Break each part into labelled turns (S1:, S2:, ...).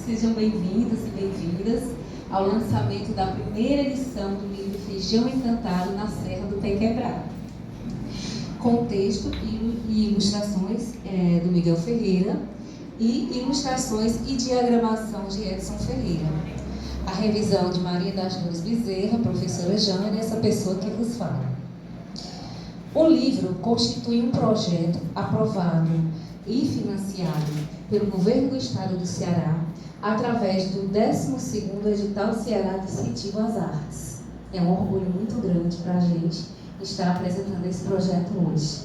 S1: Sejam bem-vindos e bem-vindas ao lançamento da primeira edição do livro Feijão Encantado na Serra do Pé Quebrado, com texto e ilustrações do Miguel Ferreira e ilustrações e diagramação de Edson Ferreira. A revisão de Maria das Dores Bezerra, professora Jana, e essa pessoa que vos fala. O livro constitui um projeto aprovado e financiado pelo Governo do Estado do Ceará através do 12º Edital Ceará de Incentivo às Artes. É um orgulho muito grande para a gente estar apresentando esse projeto hoje,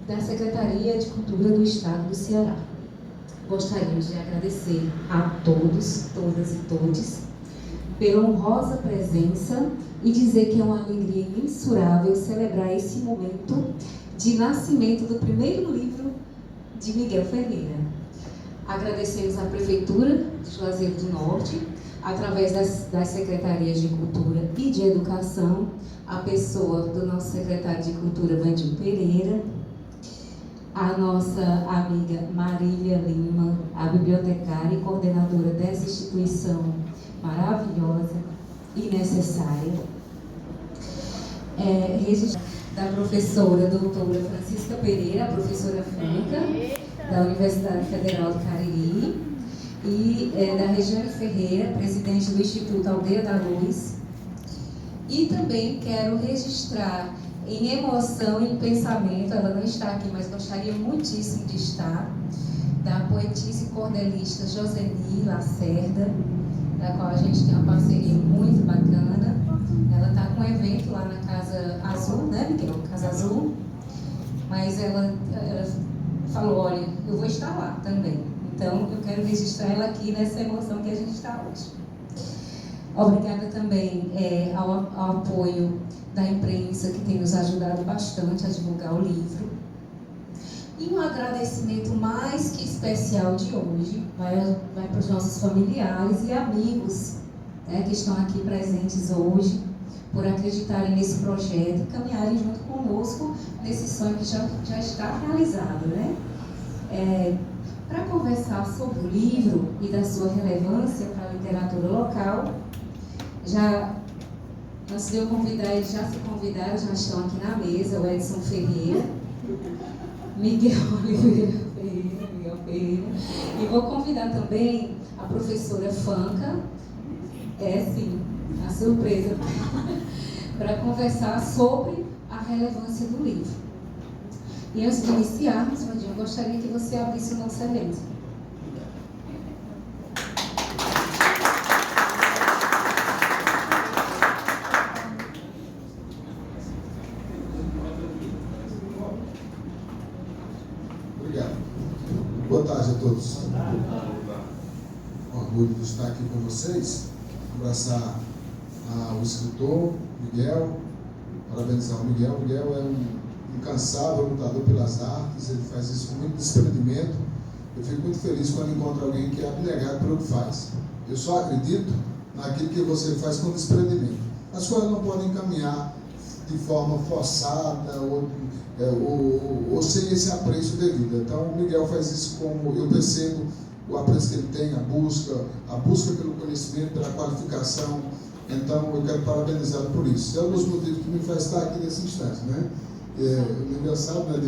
S1: da Secretaria de Cultura do Estado do Ceará. Gostaríamos de agradecer a todos, todas e todes, pela honrosa presença e dizer que é uma alegria imensurável celebrar esse momento de nascimento do primeiro livro de Miguel Ferreira. Agradecemos à Prefeitura de Juazeiro do Norte, através das Secretarias de Cultura e de Educação, a pessoa do nosso secretário de Cultura, Vandil Pereira, a nossa amiga Marília Lima, a bibliotecária e coordenadora dessa instituição maravilhosa e necessária, da professora doutora Francisca Pereira, a professora Franca, da Universidade Federal do Cariri, e da Regiane Ferreira, presidente do Instituto Aldeia da Luz. E também quero registrar em emoção e em pensamento, ela não está aqui, mas gostaria muitíssimo de estar, da poetisa e cordelista Joseni Lacerda, da qual a gente tem uma parceria muito bacana. Ela está com um evento lá na Casa Azul, né, Miguel? Casa Azul. Mas ela falou, olha, eu vou estar lá também. Então, eu quero registrar ela aqui nessa emoção que a gente está hoje. Obrigada também ao apoio da imprensa, que tem nos ajudado bastante a divulgar o livro. E um agradecimento mais que especial de hoje vai para os nossos familiares e amigos, né, que estão aqui presentes hoje, por acreditarem nesse projeto e caminharem junto conosco nesse sonho que já está realizado, né? Para conversar sobre o livro e da sua relevância para a literatura local, antes de eu convidar, eles já se convidaram, já estão aqui na mesa, o Edson Ferreira, Miguel Ferreira, e vou convidar também a professora Franca, sim, a surpresa, para conversar sobre a relevância do livro. E antes de iniciarmos, Vandinho, eu gostaria que você abrisse o nosso evento.
S2: Obrigado. Boa tarde a todos. Orgulho de estar aqui com vocês, abraçar o escritor Miguel, parabenizar o Miguel. O Miguel é um incansável lutador pelas artes, ele faz isso com muito desprendimento. Eu fico muito feliz quando encontro alguém que é abnegado pelo que faz. Eu só acredito naquilo que você faz com desprendimento. As coisas não podem caminhar de forma forçada ou sem esse apreço devido. Então, o Miguel faz isso como eu percebo o apreço que ele tem, a busca pelo conhecimento, pela qualificação. Então, eu quero parabenizá-lo por isso. É um dos motivos que me faz estar aqui nesse instante, né? O Miguel sabe, né,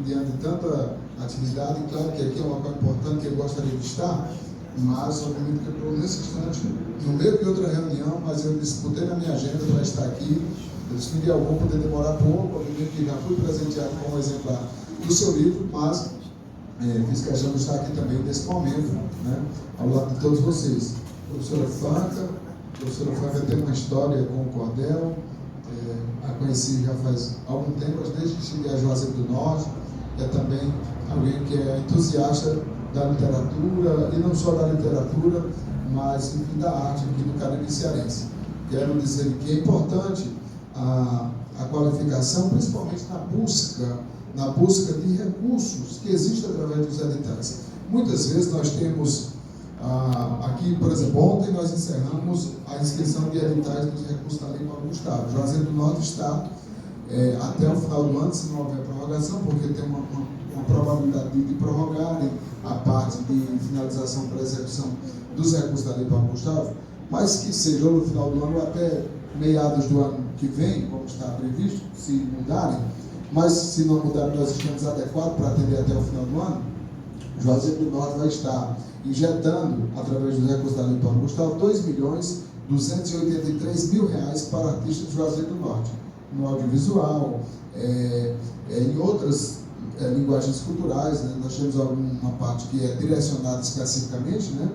S2: diante de tanta atividade, claro que aqui é um local importante que ele gostaria de estar, mas obviamente que eu estou nesse instante, no meio de outra reunião, mas eu disputei na minha agenda para estar aqui. Eu disse que vou poder demorar pouco, obviamente que já fui presenteado com um exemplar do seu livro, mas fiz questão de estar aqui também nesse momento, né, ao lado de todos vocês. Professora Franca tem uma história com o cordel, a conheci já faz algum tempo, desde que cheguei a Juazeiro do Norte. É também alguém que é entusiasta da literatura, e não só da literatura, mas enfim, da arte aqui do Caribe cearense. Quero dizer que é importante a qualificação, principalmente na busca de recursos que existem através dos editais. Muitas vezes nós temos aqui, por exemplo, ontem nós encerramos a inscrição de editais dos recursos da Lei Paulo Gustavo. Juazeiro do Norte está até o final do ano, se não houver prorrogação, porque tem uma probabilidade de prorrogarem a parte de finalização para execução dos recursos da Lei Paulo Gustavo, mas que seja no final do ano ou até meados do ano que vem, como está previsto, se mudarem, mas se não mudarem, nós estamos adequados para atender até o final do ano. Juazeiro do Norte vai estar injetando, através dos recursos da Lei Paulo Gustavo, R$2.283.000 para artistas de Juazeiro do Norte, no audiovisual, em outras linguagens culturais, né? Nós temos uma parte que é direcionada especificamente, né,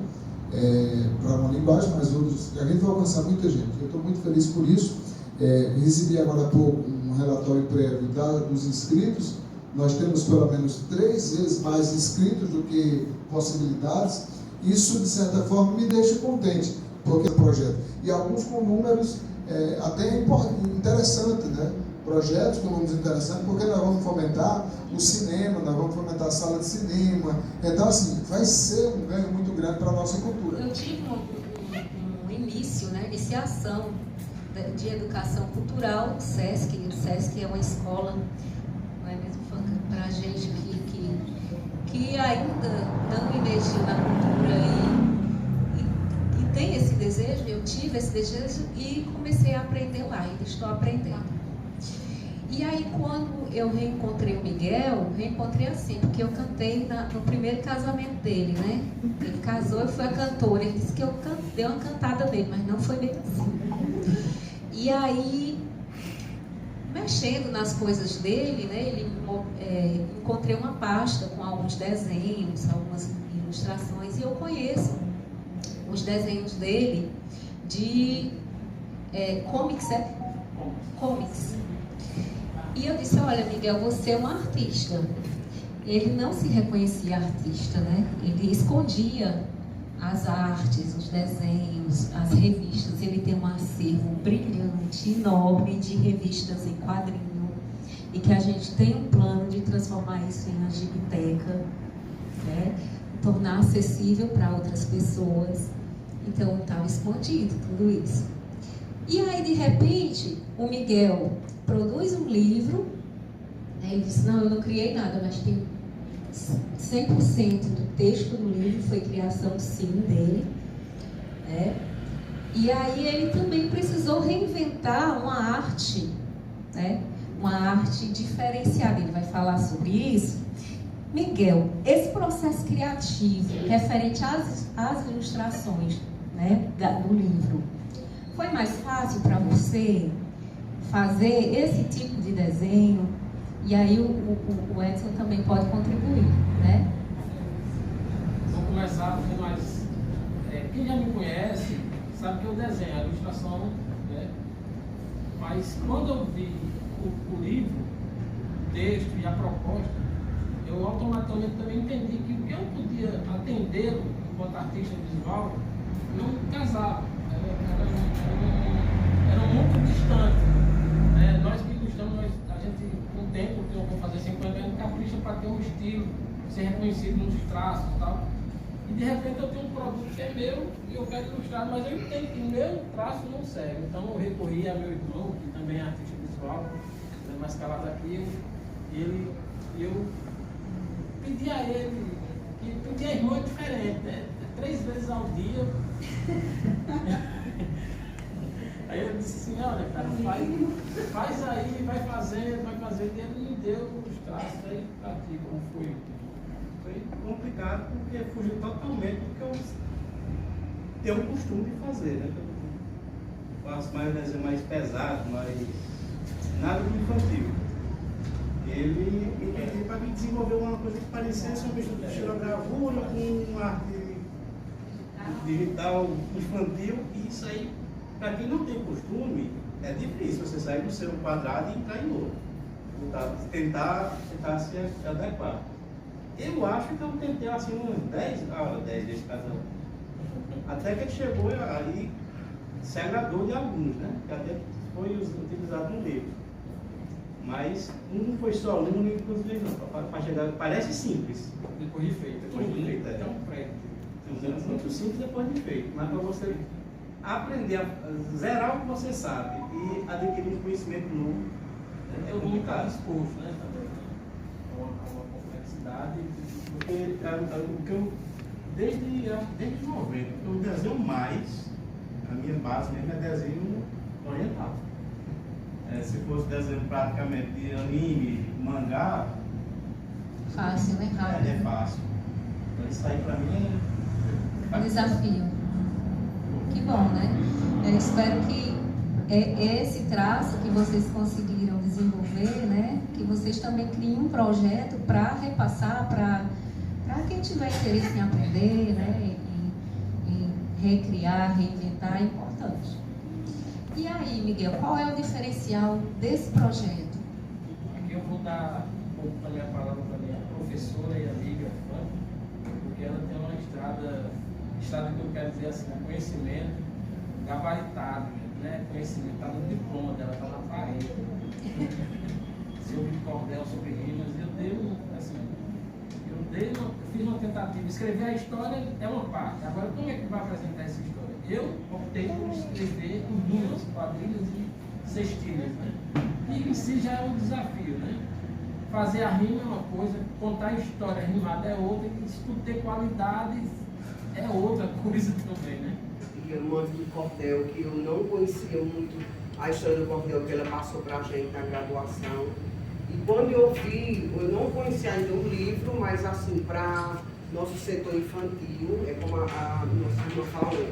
S2: para uma linguagem, mas outros, a gente vai alcançar muita gente. Eu estou muito feliz por isso. Recebi agora há pouco um relatório prévio dos inscritos. Nós temos pelo menos 3 vezes mais inscritos do que possibilidades. Isso, de certa forma, me deixa contente, porque é um projeto. E alguns com números até interessantes, né? Projetos com números interessantes, porque nós vamos fomentar o cinema, nós vamos fomentar a sala de cinema. Então, assim, vai ser um ganho muito grande para a nossa cultura.
S1: Eu tive um início, né, iniciação de educação cultural no SESC. O SESC é uma escola, não é mesmo, para a gente que ainda não investiu na cultura e tem esse desejo. Eu tive esse desejo e comecei a aprender lá, ainda estou aprendendo. E aí, quando eu reencontrei o Miguel, reencontrei assim, porque eu cantei no primeiro casamento dele, né? Ele casou, eu fui a cantora. Ele disse que eu dei uma cantada nele, mas não foi bem assim. E aí, mexendo nas coisas dele, né? Encontrei uma pasta com alguns desenhos, algumas ilustrações, e eu conheço os desenhos dele de comics. E eu disse, olha, Miguel, você é um artista. Ele não se reconhecia artista, né? Ele escondia as artes, os desenhos, as revistas. Ele tem um acervo brilhante, enorme de revistas em quadrinho, e que a gente tem um plano de transformar isso em uma gibiteca, né? Tornar acessível para outras pessoas. Então, estava escondido tudo isso. E aí, de repente, o Miguel produz um livro, né? Ele disse, não, eu não criei nada, mas tem 100% do texto do livro foi criação sim dele, né? E aí ele também precisou reinventar uma arte, né? Uma arte diferenciada. Ele vai falar sobre isso. Miguel, esse processo criativo referente às ilustrações, né, do livro, foi mais fácil para você fazer esse tipo de desenho? E aí o Edson também pode contribuir, né?
S3: Vou começar com mais... quem já me conhece sabe que eu desenho a ilustração, né? Mas quando eu vi o livro, o texto e a proposta, eu automaticamente também entendi que o que eu podia atendê-lo enquanto artista visual não casava, era muito distante, né? Nós que ilustramos, a gente, com o tempo que eu vou fazer 50 anos, capricha para ter um estilo, ser reconhecido nos traços e tal. E de repente eu tenho um produto que é meu e eu quero ilustrar, mas eu entendo que o meu traço não serve. Então eu recorri a meu irmão, que também é artista visual, pessoal, mais calado aqui, eu pedi a ele, que pedir a irmã é diferente, né? 3 vezes ao dia. Aí eu disse assim, olha, cara, faz aí, vai fazer, e ele me deu os traços aí pra ti, como foi.
S4: Foi complicado porque fugiu totalmente do que eu tenho o costume de fazer, né? Eu faço mais desenho mais pesado, mais nada de infantil. Ele me pediu para me desenvolver uma coisa que parecesse uma mistura de xilogravura com arte digital infantil, e isso aí, para quem não tem costume, é difícil você sair do seu quadrado e entrar em outro. Tentar se adequar. Eu acho que eu tentei assim umas 10 vezes cada um. Até que ele chegou aí, se agradou de alguns, né? Que até foi utilizado no livro. Mas não foi só um, nem duas vezes não. Para chegar, parece simples.
S3: Depois de feito.
S4: É um prédio. Muito simples depois de feito. Mas para você aprender a zerar o que você sabe e adquirir um conhecimento novo,
S3: é complicado, exposto, né? Uma complexidade.
S4: Porque o que eu, desde 90, eu desenho mais, a minha base mesmo é desenho oriental. Se fosse desenho praticamente de anime, mangá,
S1: Fácil, né? Rápido.
S4: É fácil. Então isso aí pra mim é
S1: Desafio. Que bom, né? Eu espero que esse traço que vocês conseguiram desenvolver, né? Que vocês também criem um projeto para repassar para quem tiver interesse em aprender, né? Em recriar, reinventar, é importante. E aí, Miguel, qual é o diferencial desse projeto?
S3: Aqui eu vou dar um pouco também a palavra para minha professora e amiga, porque ela tem uma estrada que eu quero dizer assim, conhecimento gabaritado, né? Conhecimento, está no diploma dela, está na parede. Sobre cordel, sobre rimas, eu fiz uma tentativa. Escrever a história é uma parte. Agora, como é que vai apresentar essa história? Eu optei por escrever em rimas, quadrilhas e cestilhas, né? E em si já é um desafio, né? Fazer a rima é uma coisa, contar a história rimada é outra, e se tudo ter qualidade é outra coisa também, né?
S5: E eu mando do cordel, que eu não conhecia muito a história do cordel que ela passou pra gente na graduação. E quando eu vi, eu não conhecia ainda o livro, mas assim, para nosso setor infantil, é como a nossa irmã falou,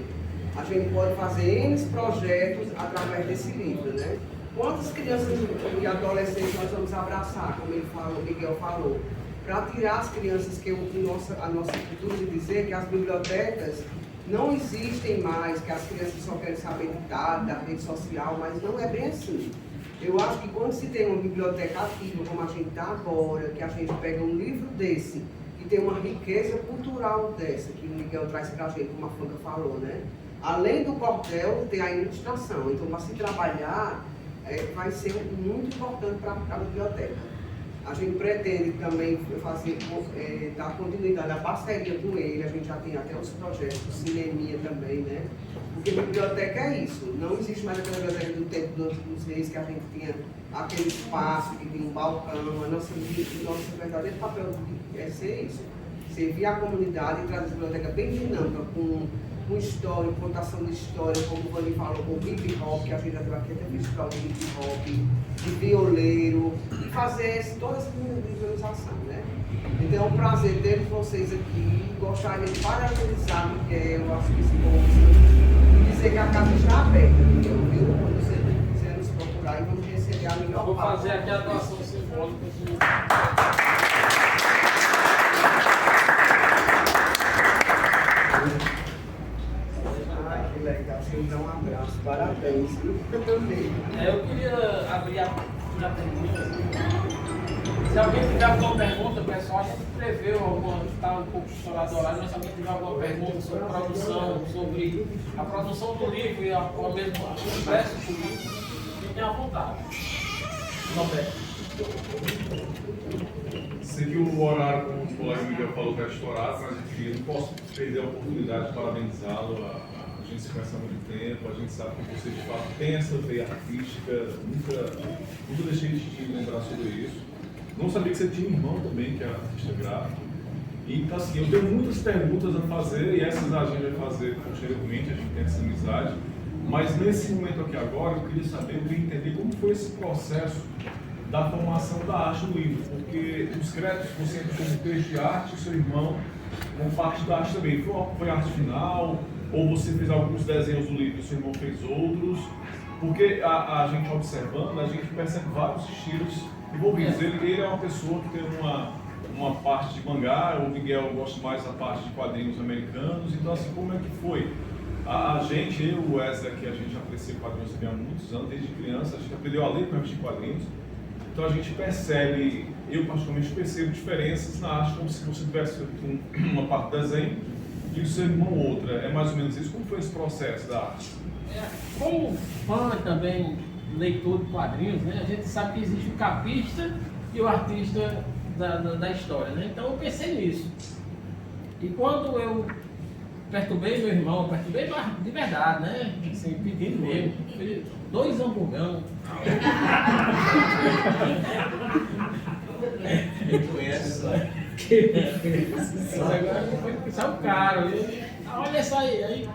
S5: a gente pode fazer N projetos através desse livro, né? Quantas crianças e adolescentes nós vamos abraçar, como ele falou, o Miguel falou, para tirar as crianças, que a nossa cultura de dizer que as bibliotecas não existem mais, que as crianças só querem saber de dados, da rede social, mas não é bem assim. Eu acho que quando se tem uma biblioteca ativa, como a gente está agora, que a gente pega um livro desse, que tem uma riqueza cultural dessa, que o Miguel traz para a gente, como a Franca falou, né? Além do cordel, tem a ilustração. Então, para se trabalhar, vai ser muito importante para a biblioteca. A gente pretende também fazer, dar continuidade à parceria com ele, a gente já tem até os projetos, cineminha também, né? Porque a biblioteca é isso, não existe mais aquela biblioteca do tempo dos reis, que a gente tinha aquele espaço, que tinha um balcão. A nosso verdadeiro papel é ser isso, servir a comunidade e trazer a biblioteca bem dinâmica, com história, contação de história, como o Vani falou, com hip hop, que a gente já teve aqui até festival de hip hop, de violeiro, e fazer toda essa visualização, né? Então é um prazer ter vocês aqui, gostaria de parabenizar Miguel, acho que esse povo, e dizer que a casa está aberta, Miguel, viu? Quando você quiser nos procurar, e vamos receber a melhor
S3: Vou
S5: parte.
S3: fazer aqui a doação simbólica de...
S5: Legal, você me dá um abraço, parabéns, eu também.
S3: Eu queria abrir a pergunta. Se alguém tiver alguma pergunta, pessoal, a gente escreveu alguma, está um pouco estourado o horário, mas se alguém tiver alguma pergunta sobre produção, sobre a produção do livro e ou mesmo o impresso do livro, fiquem à vontade. Roberto.
S6: Sei que o horário, como o colega Miguel falou, vai estourar, mas enfim, eu não posso perder a oportunidade de parabenizá-lo, a a gente se conhece há muito tempo, a gente sabe que você de fato tem essa veia artística, nunca deixei de lembrar sobre isso. Não sabia que você tinha um irmão também, que é artista gráfico. E então, assim, eu tenho muitas perguntas a fazer, e essas a gente vai fazer posteriormente, a gente tem essa amizade. Mas nesse momento aqui agora, eu queria entender como foi esse processo da formação da arte do livro, porque os créditos você entra como texto de arte, o seu irmão como parte da arte também. Foi arte final, ou você fez alguns desenhos do livro e o seu irmão fez outros? Porque a gente observando, a gente percebe vários estilos envolvidos. Ele é uma pessoa que tem uma parte de mangá, o Miguel gosta mais da parte de quadrinhos americanos, então assim, como é que foi? A gente, eu e o Wesley, que a gente aprecia quadrinhos também há muitos anos, desde criança, a gente aprendeu a ler para de quadrinhos, então a gente percebe, eu particularmente percebo diferenças na arte, como se você tivesse uma parte do desenho e o seu irmão outra, é mais ou menos isso. Como foi esse processo da arte?
S3: Como fã também, leitor de quadrinhos, né, a gente sabe que existe o capista e o artista da história, né? Então eu pensei nisso. E quando eu perturbei meu irmão, perturbei de verdade, né? Assim, pedindo mesmo. 2 hamburgão.
S4: Quem conhece, sabe?
S3: Agora saiu caro. Olha essa aí.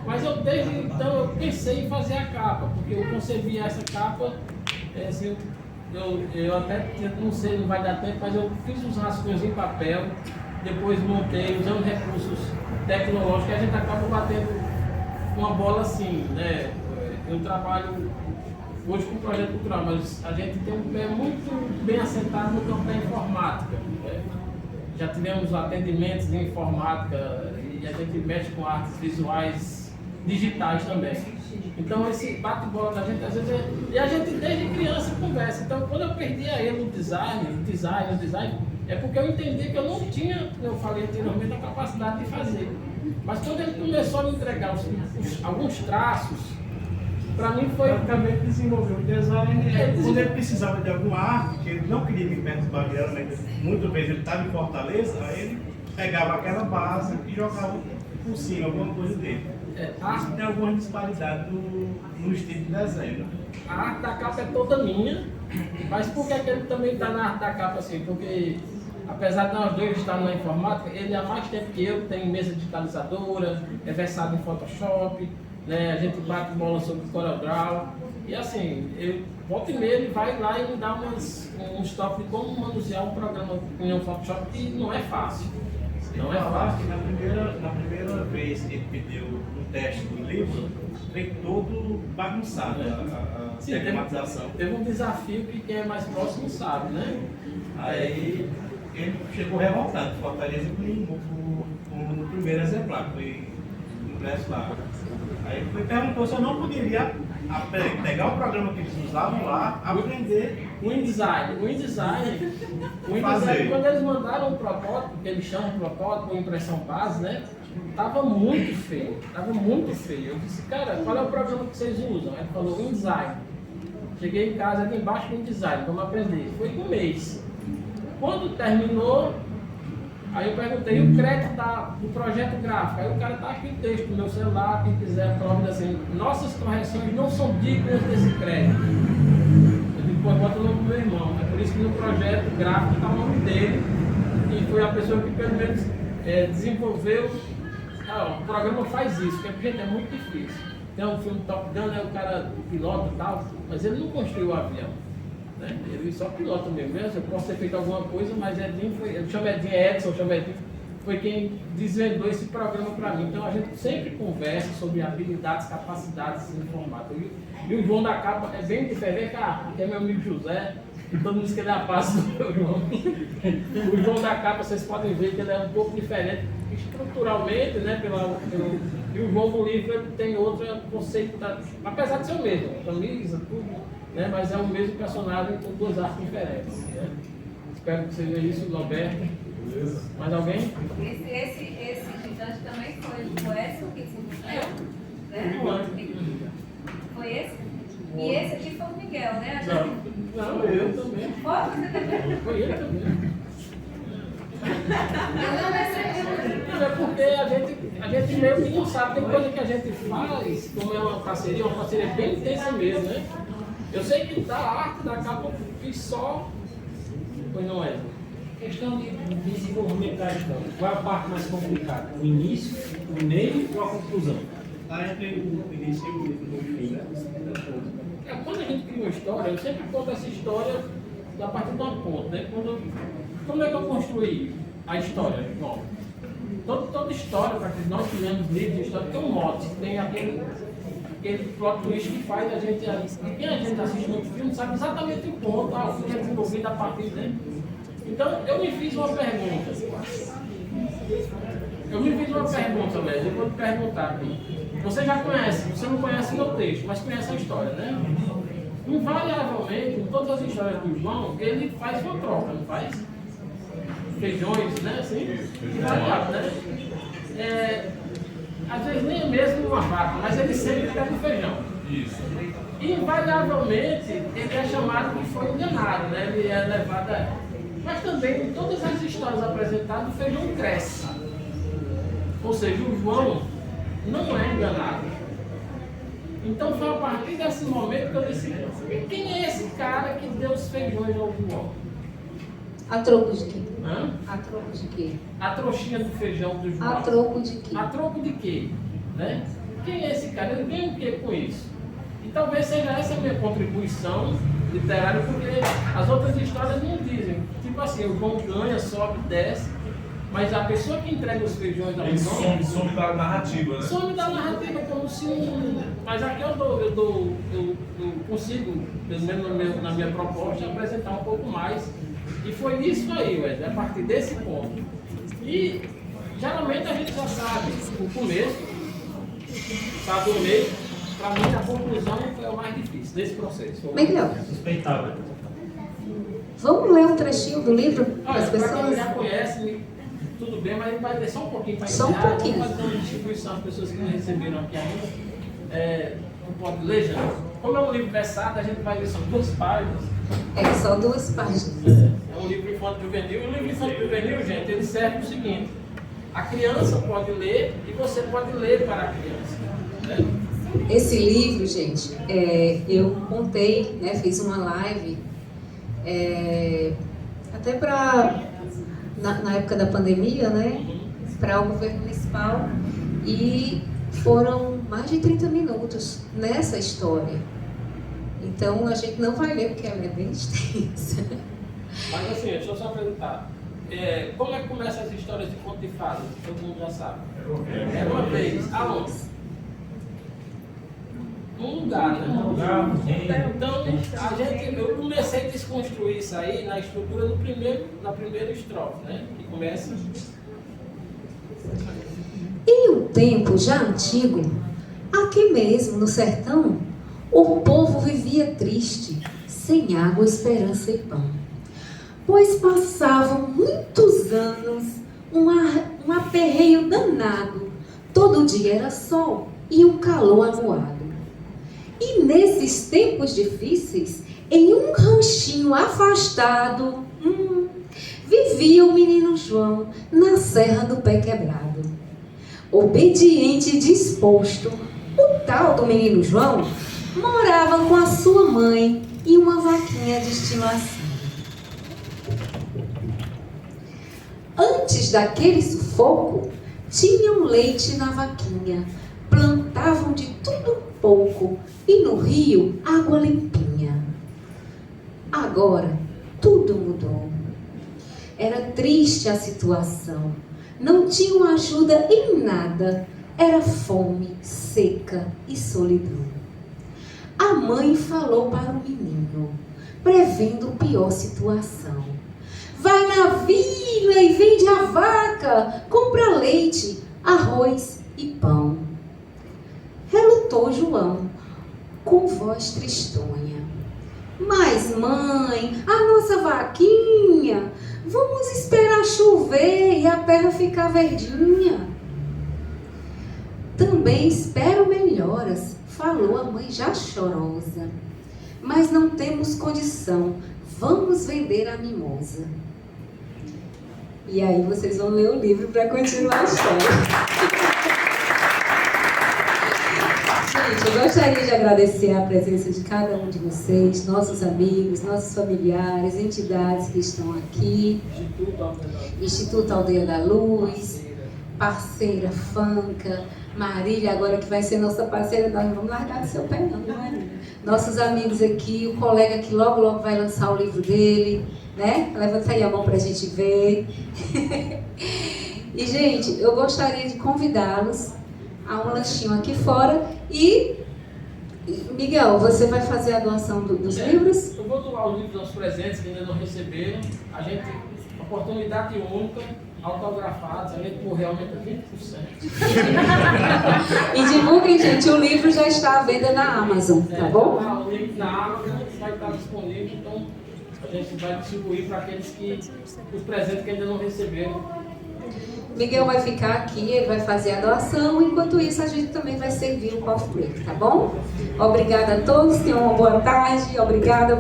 S3: Mas eu desde então eu pensei em fazer a capa, porque eu concebi essa capa, assim, eu até não sei, não vai dar tempo, mas eu fiz uns rascunhos em papel, depois montei, usando recursos tecnológicos, e a gente acaba batendo uma bola assim, né? Eu trabalho hoje com projeto cultural, mas a gente tem um pé muito bem assentado no campo da informática, né? Já tivemos atendimentos em informática e a gente mexe com artes visuais digitais também. Então esse bate-bola da gente, às vezes, e a gente desde criança conversa. Então quando eu perdi a ele no design, é porque eu entendi que eu não tinha, como eu falei anteriormente, a capacidade de fazer. Mas quando ele começou a me entregar alguns traços, para mim foi...
S4: Praticamente desenvolveu o design, quando ele precisava de alguma arte, que ele não queria me perturbar, geralmente, muitas vezes ele estava em Fortaleza, aí ele pegava aquela base e jogava por cima alguma coisa dele. Isso tem alguma disparidade no estilo de desenho.
S3: A arte da capa é toda minha, mas por que ele também está na arte da capa assim? Porque apesar de nós dois estarmos na informática, ele há mais tempo que eu tem mesa digitalizadora, é versado em Photoshop, né? A gente bate bola sobre CorelDRAW e assim, eu volta e meia ele vai lá e me dá uns toques de como manusear um programa em Photoshop que não é fácil. Não é fácil.
S4: Na primeira vez que ele pediu um teste do livro, veio todo bagunçado a tematização.
S3: Teve um desafio que quem é mais próximo sabe, né?
S4: Aí ele chegou revoltado, Fortaleza no primeiro exemplar, foi impresso lá. Aí ele perguntou se eu não poderia pegar o programa que eles usavam lá, aprender
S3: o InDesign, quando eles mandaram o protótipo, que eles chamam de protótipo, impressão base, né? Tava muito feio. Eu disse, cara, qual é o programa que vocês usam? Ele falou, InDesign. Cheguei em casa, aqui embaixo com InDesign, vamos aprender. Foi um mês. Quando terminou, aí eu perguntei o crédito do projeto gráfico. Aí o cara tá aqui o texto no meu celular, quem quiser, prova assim, nossas correções não são dignas desse crédito. Eu digo, pô, bota o nome do meu irmão. É por isso que no projeto gráfico está o nome dele, e foi a pessoa que pelo menos desenvolveu. O programa faz isso, porque gente, é muito difícil. Tem um filme Top Gun, né, o cara pilota e tal, mas ele não construiu o avião. Né? Ele só pilota mesmo. Eu posso ter feito alguma coisa, mas Edinho foi. Eu chamo Edinho, Edson, foi quem desvendou esse programa para mim. Então a gente sempre conversa sobre habilidades, capacidades informáticas. E o João da Capa é bem diferente, que é meu amigo José, que todo mundo diz que ele é a paz do meu João. O João da Capa, vocês podem ver que ele é um pouco diferente estruturalmente, né? E o João do livro ele tem outro conceito, apesar de ser o mesmo, camisa, tudo, né? Mas é o mesmo personagem com 2 artes diferentes. Né? Espero que seja isso, Roberto. Beleza. Mais alguém?
S7: Esse gigante também foi esse o que se né? Foi esse? E esse aqui foi o Miguel, né?
S3: Não, eu também.
S7: Foi você também?
S3: Foi ele também.
S7: Eu não recebi.
S3: Não, é porque a gente meio que não sabe, tem coisa que a gente faz, como é uma parceria bem intensa mesmo, né? Eu sei que da arte da capa eu fiz só, pois não é?
S8: Questão de desenvolvimento da história. Qual é a parte mais complicada? O início, o meio ou a conclusão?
S4: Lá entre o início e o fim, né?
S3: Quando a gente cria uma história, eu sempre conto essa história a partir de uma ponta, né? Como é que eu construí a história? Bom, toda história, para que nós criamos livros de história, tem um mote, tem aquele plot twist que faz a gente. Quem a gente assiste muito filme sabe exatamente o ponto, o que é desenvolvido a partir dele. Então, eu me fiz uma pergunta. Mesmo, eu vou te perguntar aqui. Você já conhece, você não conhece o meu texto, mas conhece a história, né? Invariavelmente, em todas as histórias do João, ele faz uma troca, não faz? Feijões, né? Assim? Invariável, né? Às vezes nem é mesmo uma vaca, mas ele sempre pega o feijão.
S6: Isso.
S3: Invariavelmente, ele é chamado que foi enganado, né? Ele é levado a... Mas também, em todas as histórias apresentadas, o feijão cresce. Ou seja, o João não é enganado. Então foi a partir desse momento que eu decidi, quem é esse cara que deu os feijões ao João?
S1: A troco de quê?
S3: Hã?
S1: A troco de quê?
S3: A trouxinha do feijão do João.
S1: A troco de quê?
S3: A troco de quê? Né? Quem é esse cara? Ele ganha o quê com isso? E talvez seja essa a minha contribuição literária, porque as outras histórias não dizem. Tipo assim, o João ganha, sobe, desce, mas a pessoa que entrega os feijões ao
S6: Ele
S3: João...
S6: some da narrativa, né?
S3: Some da narrativa como se Mas aqui eu consigo, pelo menos na minha proposta, apresentar um pouco mais. E foi isso aí, Wesley, a partir desse ponto. E geralmente a gente já sabe o começo, sabe o meio. Para mim, a conclusão foi o mais difícil desse processo.
S1: Miguel,
S8: Suspeitável.
S1: vamos ler um trechinho do livro para
S3: Olha,
S1: as
S3: para quem
S1: pessoas?
S3: já conhece, tudo bem, mas vai ter só um pouquinho para
S1: Só um
S3: encerrar.
S1: pouquinho.
S3: Vamos fazer uma distribuição às pessoas que não receberam aqui ainda. Não pode ler, já. Como é um livro versado, a gente vai ler só 2 páginas.
S1: É só 2 páginas.
S3: É um livro infanto-juvenil. E o livro infanto-juvenil, gente, ele serve o seguinte: a criança pode ler e você pode ler para a criança. Né?
S1: Esse livro, gente, eu contei, né, fiz uma live, até para, na época da pandemia, né, para o governo municipal, e foram mais de 30 minutos nessa história. Então, a gente não vai ler, porque ela é bem extensa.
S3: Mas assim, deixa eu só perguntar. Como é que começam as histórias de conto de fadas? Todo mundo já sabe. É uma vez. Aonde? Num lugar, né? Então, eu comecei a desconstruir isso aí na estrutura na primeira estrofe, né? Que começa...
S1: Em um tempo já antigo, aqui mesmo no sertão, o povo vivia triste, sem água, esperança e pão. Pois passavam muitos anos um aperreio danado, todo dia era sol e um calor amuado. E nesses tempos difíceis, em um ranchinho afastado, vivia o menino João na Serra do Pé Quebrado. Obediente e disposto, o tal do menino João morava com a sua mãe e uma vaquinha de estimação. Antes daquele sufoco, tinham leite na vaquinha, plantavam de tudo um pouco e no rio água limpinha. Agora tudo mudou. Era triste a situação, não tinham ajuda em nada, era fome, seca e solidão. A mãe falou para o menino, prevendo pior situação. Vai na vila e vende a vaca, compra leite, arroz e pão. Relutou João, com voz tristonha. Mas mãe, a nossa vaquinha, vamos esperar chover e a terra ficar verdinha. Também espero melhoras, falou a mãe já chorosa. Mas não temos condição, vamos vender a mimosa. E aí vocês vão ler o livro para continuar a história. Gente, eu gostaria de agradecer a presença de cada um de vocês, nossos amigos, nossos familiares, entidades que estão aqui. Instituto Aldeia da Luz, parceira Fanca, Marília, agora que vai ser nossa parceira, nós não vamos largar do seu pé não, Marília. Nossos amigos aqui, o colega que logo, logo vai lançar o livro dele, né? Levanta aí a mão pra gente ver. E, gente, eu gostaria de convidá-los a um lanchinho aqui fora e, Miguel, você vai fazer a doação dos livros? Eu
S3: vou doar os livros aos presentes que ainda não receberam. A gente, oportunidade única, autografados, a gente morreu, aumenta 20%.
S1: E divulguem, gente, o livro já está à venda na Amazon, tá bom?
S3: O link na Amazon vai estar disponível, então a gente vai distribuir para aqueles os presentes que ainda não receberam.
S1: Miguel vai ficar aqui, ele vai fazer a doação, enquanto isso a gente também vai servir o coffee break, tá bom? Obrigada a todos, tenham uma boa tarde, obrigada.